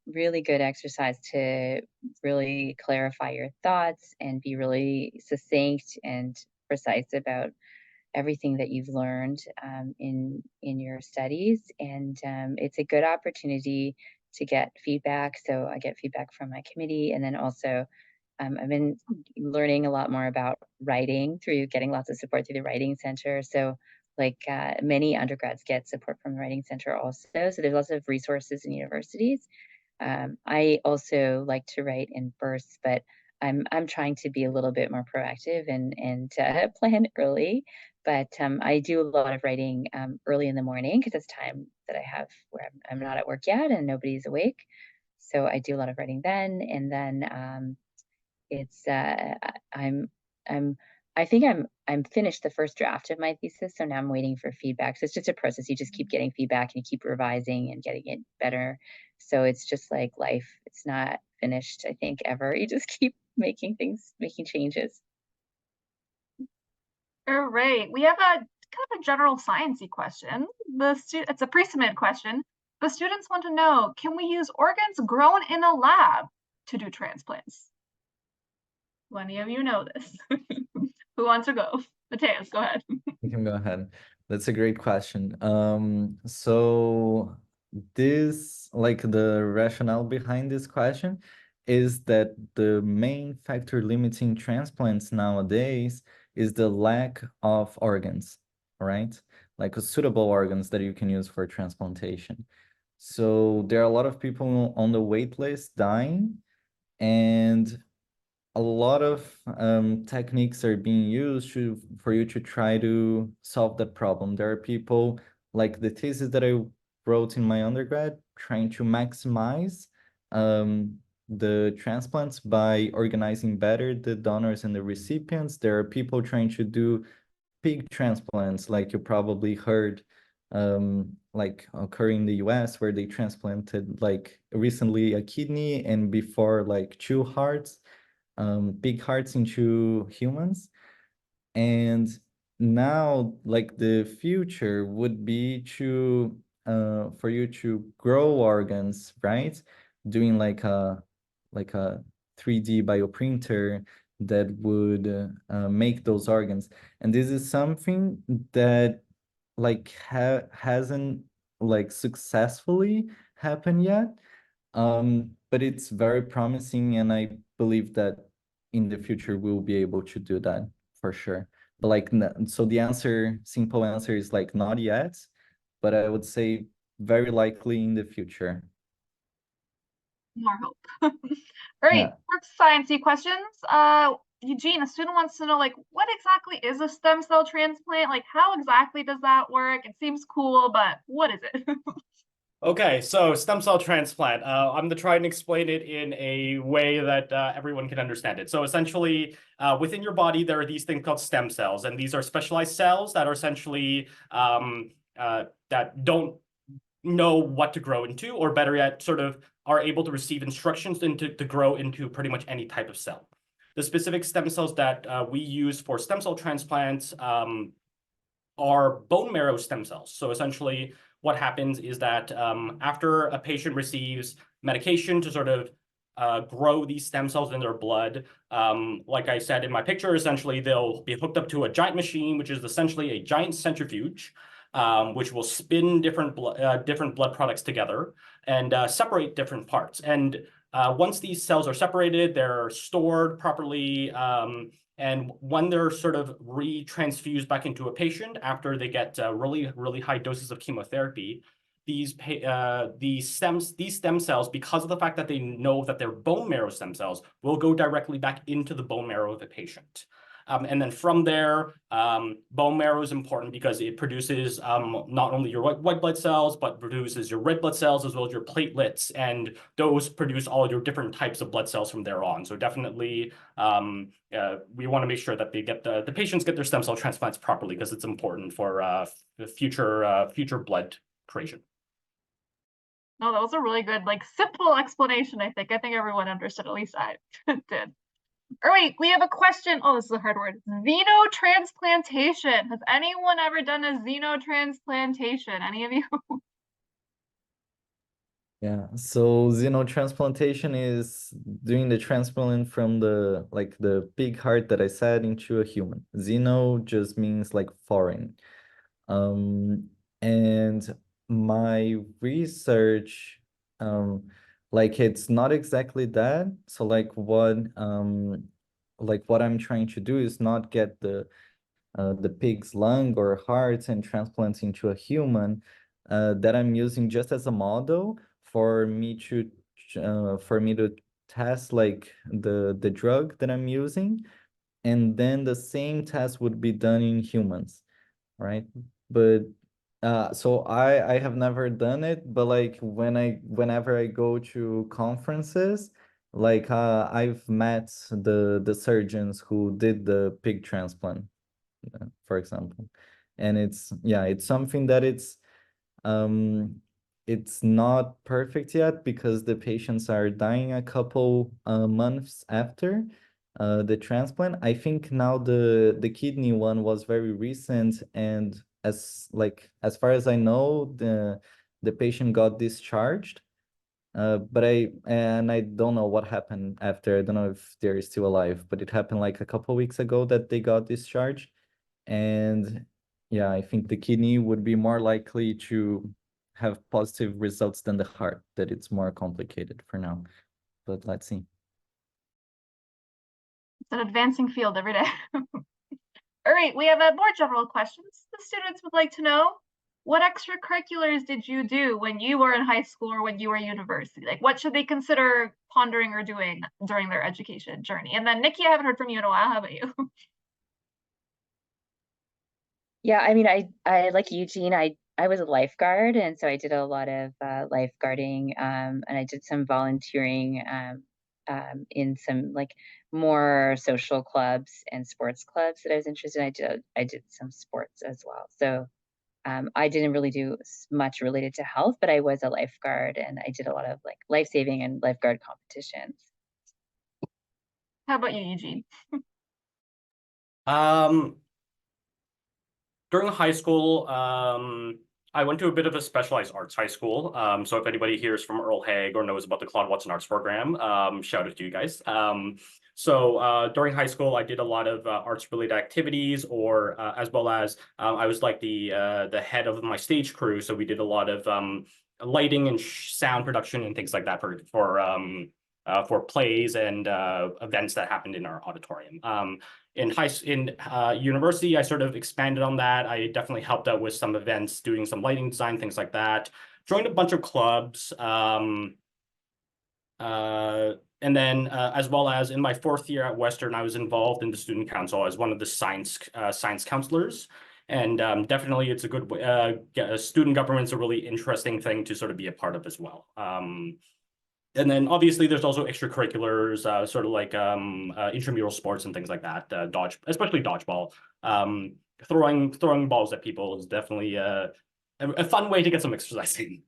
really good exercise to really clarify your thoughts and be really succinct and precise about everything that you've learned in your studies, and it's a good opportunity to get feedback. So I get feedback from my committee, and then also I've been learning a lot more about writing through getting lots of support through the Writing Center. So like many undergrads get support from the Writing Center also. So there's lots of resources in universities. I also like to write in bursts, but I'm trying to be a little bit more proactive and plan early. But I do a lot of writing early in the morning because it's time that I have where I'm not at work yet and nobody's awake. So I do a lot of writing then, and then it's I'm I'm I think I'm finished the first draft of my thesis, so now I'm waiting for feedback. So it's just a process. You just keep getting feedback and you keep revising and getting it better. So it's just like life. It's not finished, I think, ever. You just keep making changes. All right, we have a kind of a general sciencey question. It's a pre-submitted question. The students want to know, can we use organs grown in a lab to do transplants? Plenty of you know this. Who wants to go? Mateus, go ahead. You can go ahead. That's a great question. So this, like the rationale behind this question is that the main factor limiting transplants nowadays is the lack of organs, right? Like suitable organs that you can use for transplantation. So there are a lot of people on the wait list dying, and a lot of techniques are being used for you to try to solve that problem. There are people like the thesis that I wrote in my undergrad trying to maximize the transplants by organizing better the donors and the recipients. There are people trying to do pig transplants, like you probably heard, like occurring in the US, where they transplanted like recently a kidney and before like 2 hearts, big hearts into humans. And now like the future would be to for you to grow organs, right? Doing like a 3D bioprinter that would make those organs. And this is something that like hasn't like successfully happened yet. But it's very promising, and I believe that in the future we'll be able to do that for sure. But like, so the simple answer is like not yet, but I would say very likely in the future. More hope. All right, Yeah. more sciencey questions. Eugene, a student wants to know, like, what exactly is a stem cell transplant? Like, how exactly does that work? It seems cool, but what is it? Okay, so stem cell transplant. I'm gonna try and explain it in a way that everyone can understand it. So essentially, within your body, there are these things called stem cells, and these are specialized cells that are essentially that don't know what to grow into, or better yet, sort of are able to receive instructions to grow into pretty much any type of cell. The specific stem cells that we use for stem cell transplants are bone marrow stem cells. So essentially, what happens is that after a patient receives medication to sort of grow these stem cells in their blood, like I said in my picture, essentially they'll be hooked up to a giant machine, which is essentially a giant centrifuge, which will spin different blood products together and separate different parts. And once these cells are separated, they're stored properly. And when they're sort of retransfused back into a patient after they get really, really high doses of chemotherapy, these stem cells, because of the fact that they know that they're bone marrow stem cells, will go directly back into the bone marrow of the patient. And then from there, bone marrow is important because it produces not only your white blood cells, but produces your red blood cells as well as your platelets. And those produce all your different types of blood cells from there on. So definitely, we want to make sure that they get the patients get their stem cell transplants properly, because it's important for the future blood creation. No, that was a really good, like, simple explanation, I think. I think everyone understood, at least I did. All right, we have a question. Oh, this is a hard word. Xenotransplantation. Has anyone ever done a xenotransplantation? Any of you? Yeah, so xenotransplantation is doing the transplant from the pig heart that I said into a human. Xeno just means like foreign. And my research, like it's not exactly that. So like what I'm trying to do is not get the pig's lung or heart and transplants into a human, that I'm using just as a model for me to test like the drug that I'm using, and then the same test would be done in humans, right? But so I have never done it, but like whenever I go to conferences, like I've met the surgeons who did the pig transplant, for example. And it's something that um it's not perfect yet because the patients are dying a couple months after the transplant. I think now the kidney one was very recent, and as far as I know, the patient got discharged. But I don't know what happened after. I don't know if they're still alive, but it happened like a couple weeks ago that they got discharged. And yeah, I think the kidney would be more likely to have positive results than the heart, that it's more complicated for now. But let's see. It's an advancing field every day. All right, we have more general questions. The students would like to know, what extracurriculars did you do when you were in high school or when you were in university? Like, what should they consider pondering or doing during their education journey? And then Nikki, I haven't heard from you in a while. How about you? Yeah, I mean, I like Eugene, I was a lifeguard, and so I did a lot of lifeguarding, and I did some volunteering in some like more social clubs and sports clubs that I was interested in. I did some sports as well. So I didn't really do much related to health, but I was a lifeguard, and I did a lot of like life saving and lifeguard competitions. How about you, Eugene? Um, During high school, I went to a bit of a specialized arts high school. So if anybody here is from Earl Hague or knows about the Claude Watson Arts Program, shout out to you guys. So during high school, I did a lot of arts-related activities, or as well as I was like the head of my stage crew. So we did a lot of lighting and sound production and things like that for plays and events that happened in our auditorium. In university, I sort of expanded on that. I definitely helped out with some events, doing some lighting design, things like that. Joined a bunch of clubs. And then as well as in my fourth year at Western, I was involved in the student council as one of the science counselors. And definitely it's a good student government's a really interesting thing to sort of be a part of as well. And then obviously there's also extracurriculars, sort of like intramural sports and things like that. Especially dodgeball. Throwing balls at people is definitely a fun way to get some exercise in.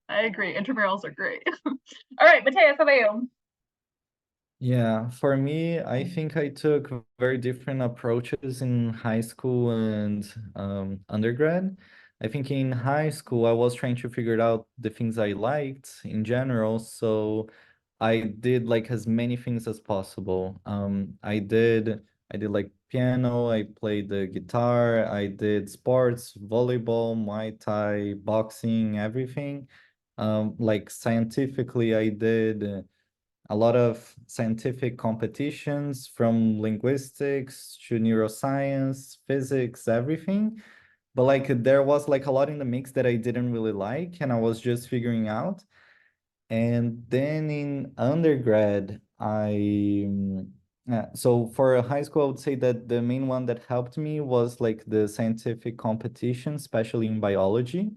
I agree. Intramurals are great. All right, Mateus, how about you? Yeah, for me, I think I took very different approaches in high school and undergrad. I think in high school, I was trying to figure out the things I liked in general. So I did like as many things as possible. I did like piano, I played the guitar, I did sports, volleyball, Muay Thai, boxing, everything. Like scientifically, I did a lot of scientific competitions from linguistics to neuroscience, physics, everything. But like there was like a lot in the mix that I didn't really like, and I was just figuring out. And then in undergrad, so for high school, I would say that the main one that helped me was like the scientific competition, especially in biology,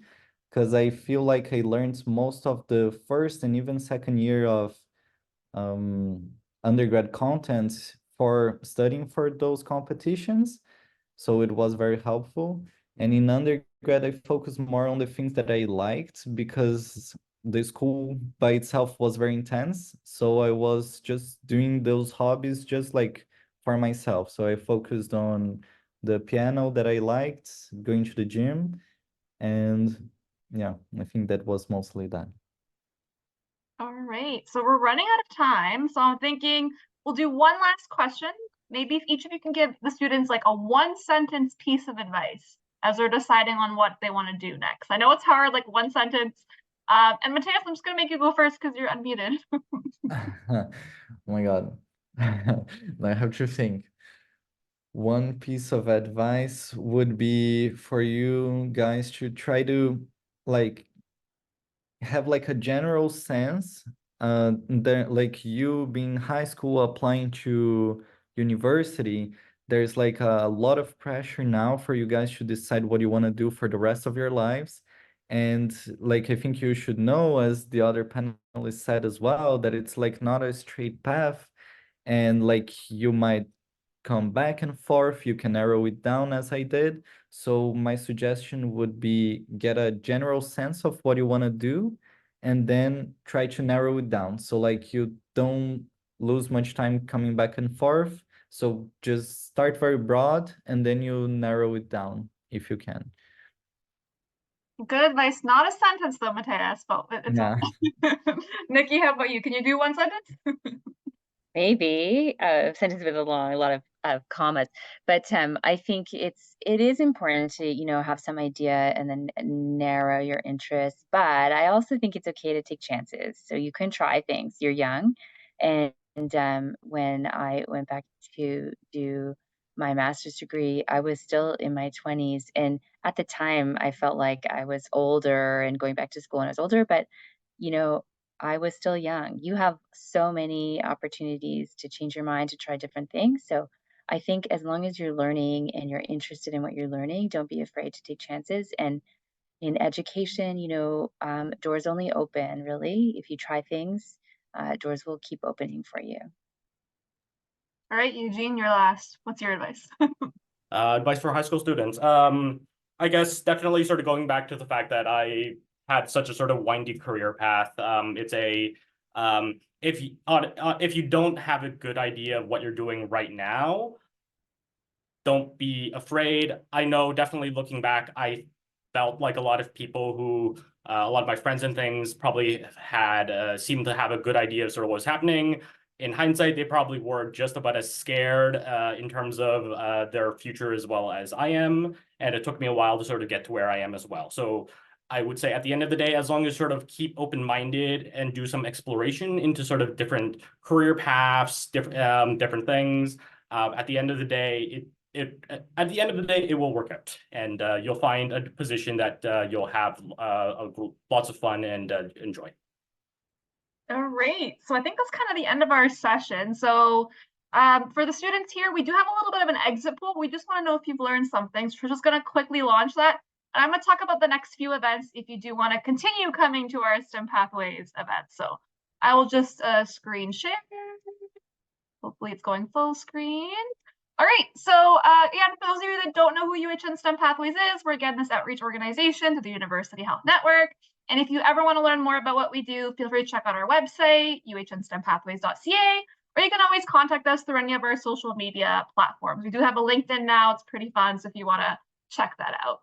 because I feel like I learned most of the first and even second year of undergrad content for studying for those competitions. So it was very helpful. And in undergrad, I focused more on the things that I liked because the school by itself was very intense. So I was just doing those hobbies just like for myself. So I focused on the piano that I liked, going to the gym, and yeah, I think that was mostly that. All right, so we're running out of time. So I'm thinking we'll do one last question. Maybe if each of you can give the students like a 1-sentence piece of advice as they're deciding on what they want to do next. I know it's hard, like 1 sentence. And Mateus, I'm just gonna make you go first because you're unmuted. Oh my God. I have to think. One piece of advice would be for you guys to try to like have like a general sense that like you being high school applying to university, there's like a lot of pressure now for you guys to decide what you want to do for the rest of your lives. And like I think you should know, as the other panelists said as well, that it's like not a straight path, and like you might come back and forth, you can narrow it down as I did. So my suggestion would be get a general sense of what you want to do and then try to narrow it down. So like you don't lose much time coming back and forth. So just start very broad and then you narrow it down if you can. Good advice. Not a sentence though, Mateus, but it's Yeah. Nikki, how about you? Can you do 1 sentence? Maybe a sentence with a lot of commas, but I think it is important to have some idea and then narrow your interests. But I also think it's okay to take chances. So you can try things. You're young, and when I went back to do my master's degree, I was still in my 20s, and at the time I felt like I was older and going back to school and I was older, but you know I was still young. You have so many opportunities to change your mind, to try different things. So I think as long as you're learning and you're interested in what you're learning, don't be afraid to take chances. And in education, doors only open really. If you try things, doors will keep opening for you. All right, Eugene, you're last. What's your advice? Advice for high school students. I guess definitely sort of going back to the fact that I had such a sort of windy career path. It's a if you don't have a good idea of what you're doing right now, don't be afraid. I know definitely looking back, I felt like a lot of people who, a lot of my friends and things probably had seemed to have a good idea of sort of what's happening. In hindsight, they probably were just about as scared in terms of their future as well as I am. And it took me a while to sort of get to where I am as well. So I would say at the end of the day, as long as sort of keep open-minded and do some exploration into sort of different career paths, different things, at the end of the day, at the end of the day, it will work out, and you'll find a position that you'll have lots of fun and enjoy. All right, so I think that's kind of the end of our session. So for the students here, we do have a little bit of an exit poll. We just want to know if you've learned something. So we're just going to quickly launch that. And I'm going to talk about the next few events if you do want to continue coming to our STEM Pathways event. So I will just screen share. Hopefully it's going full screen. All right, so again, for those of you that don't know who UHN STEM Pathways is, we're again this outreach organization to the University Health Network. And if you ever want to learn more about what we do, feel free to check out our website, UHNSTEMPathways.ca, or you can always contact us through any of our social media platforms. We do have a LinkedIn now, it's pretty fun, so if you want to check that out.